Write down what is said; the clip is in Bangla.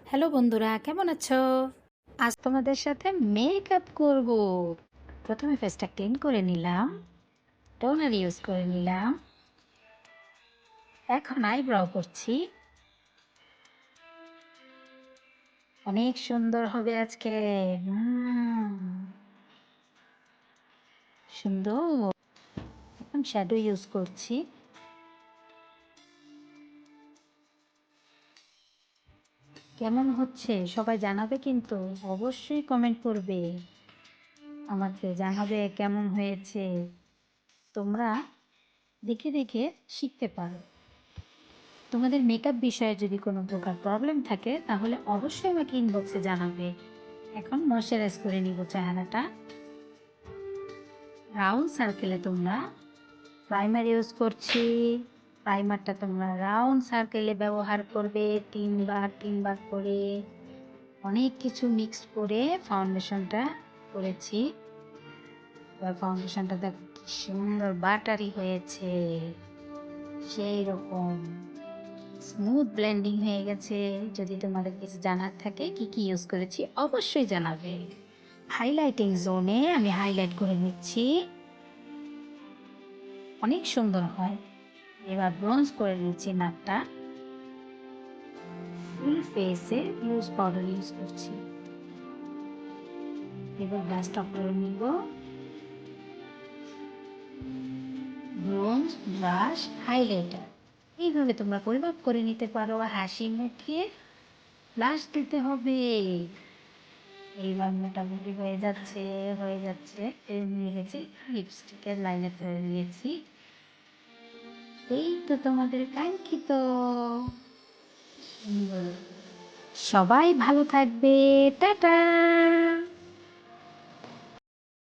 হ্যালো বন্ধুরা, কেমন আছো? আজ তোমাদের সাথে মেকআপ করব। প্রথমে ফেসটা ক্লিন করে নিলাম, টোনার ইউজ করে নিলাম। এখন আইব্রাও করছি। অনেক সুন্দর হবে আজকে। সুন্দর। এখন শ্যাডো ইউজ করছি। কেমন হচ্ছে সবাই জানাবে, কিন্তু অবশ্যই কমেন্ট করবে, আমাকে জানাবে কেমন হয়েছে। তোমরা দেখে দেখে শিখতে পারো। তোমাদের মেকআপ বিষয়ে যদি কোনো প্রকার প্রবলেম থাকে তাহলে অবশ্যই আমাকে ইনবক্সে জানাবে। এখন ময়শ্চারাইজ করে নিব চেহারাটা। রাউন্ড সার্কেলে তোমরা প্রাইমার ইউজ করছি। প্রাইমারটা তোমরা রাউন্ড সার্কেলে ব্যবহার করবে, তিনবার করে। অনেক কিছু মিক্স করে ফাউন্ডেশনটা করেছি। এবার ফাউন্ডেশনটা দেখ কি সুন্দর বাটারি হয়েছে, সেই রকম স্মুথ ব্লেন্ডিং হয়ে গেছে। যদি তোমাদের কিছু জানার থাকে কি কি ইউজ করেছি অবশ্যই জানাবে। হাইলাইটিং জোনে আমি হাইলাইট করে নিচ্ছি, অনেক সুন্দর হয়। এবার ব্রোঞ্জ করে নিচ্ছি নাকটা। ফুল ফেসে লুজ পাউডার ইউজ করছি। এবার ব্লাশটা করে নিব। ব্রোঞ্জ, ব্রাশ, হাইলাইটার এইভাবে তোমরা পরিমাপ করে নিতে পারো। হাসি মুখে ব্লাশ দিতে হবে। এইবার মোটামুটি হয়ে যাচ্ছে নিয়ে গেছি, লিপস্টিকের লাইনে ধরে নিয়েছি। এই তো তোমাদের কাঙ্ক্ষিত। সবাই ভালো থাকবে। টাটা।